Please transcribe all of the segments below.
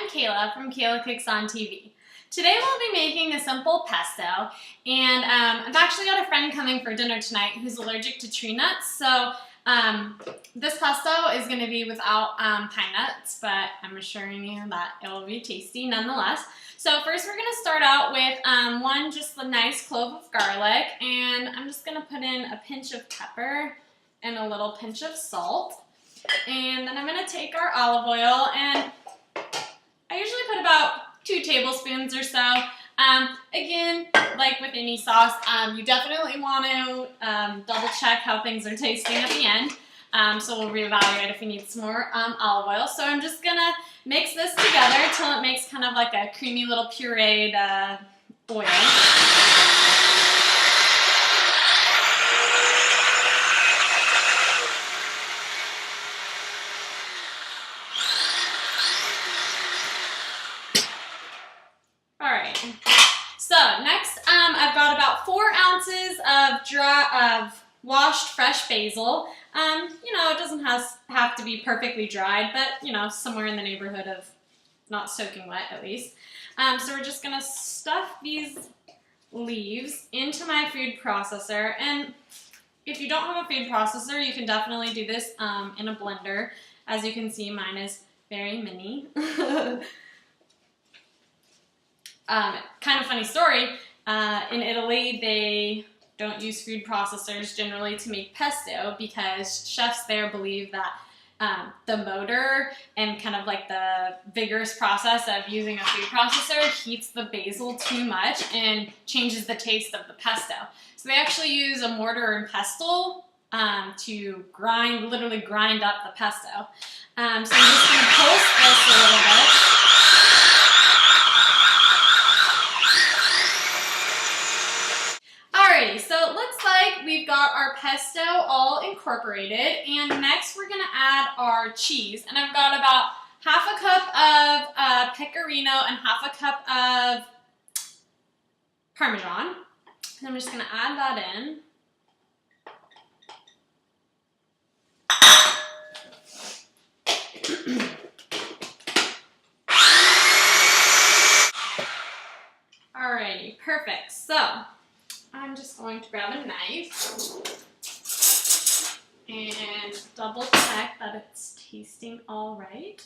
Kayla from Kayla Cooks on TV. Today we'll be making a simple pesto, and I've actually got a friend coming for dinner tonight who's allergic to tree nuts, so this pesto is going to be without pine nuts, but I'm assuring you that it will be tasty nonetheless. So first we're going to start out with just a nice clove of garlic, and I'm just going to put in a pinch of pepper and a little pinch of salt. And then I'm going to take our olive oil, and I usually put about 2 tablespoons or so. Again, like with any sauce, you definitely want to double check how things are tasting at the end. So we'll reevaluate if we need some more olive oil. So I'm just going to mix this together till it makes kind of like a creamy little pureed oil. Alright, so next I've got about 4 ounces of washed fresh basil. You know, it doesn't have to be perfectly dried, but you know, somewhere in the neighborhood of not soaking wet at least. So we're just going to stuff these leaves into my food processor, and if you don't have a food processor, you can definitely do this in a blender. As you can see, mine is very mini. Kind of funny story, in Italy they don't use food processors generally to make pesto because chefs there believe that the motor and kind of like the vigorous process of using a food processor heats the basil too much and changes the taste of the pesto. So they actually use a mortar and pestle to literally grind up the pesto. So I'm just going to toast this a little bit. Alrighty, so it looks like we've got our pesto all incorporated, and next we're going to add our cheese. And I've got about half a cup of pecorino and half a cup of Parmesan. And I'm just going to add that in. Alrighty, perfect. So I'm just going to grab a knife and double check that it's tasting all right.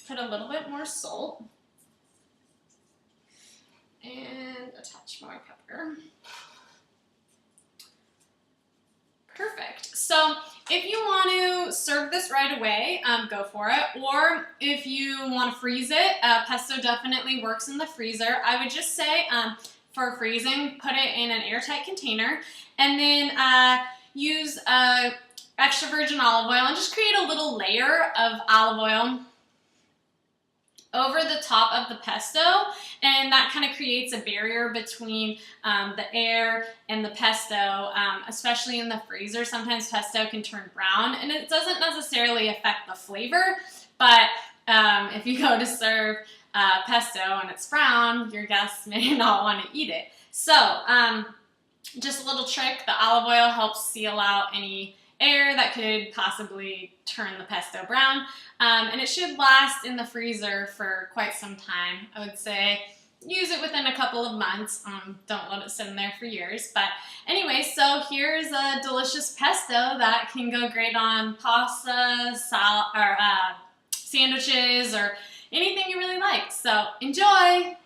Put a little bit more salt and a touch more pepper. Perfect. So if you want to serve this right away, go for it. Or if you want to freeze it, pesto definitely works in the freezer. I would just say for freezing, put it in an airtight container, and then use extra virgin olive oil and just create a little layer of olive oil over the top of the pesto, and that kind of creates a barrier between the air and the pesto, especially in the freezer. Sometimes pesto can turn brown, and it doesn't necessarily affect the flavor, but if you go to serve pesto and it's brown, your guests may not want to eat it. So just a little trick, the olive oil helps seal out any air that could possibly turn the pesto brown, and it should last in the freezer for quite some time. I would say use it within a couple of months. Don't let it sit in there for years. But anyway, so here's a delicious pesto that can go great on pasta, sandwiches, or anything you really like. So enjoy!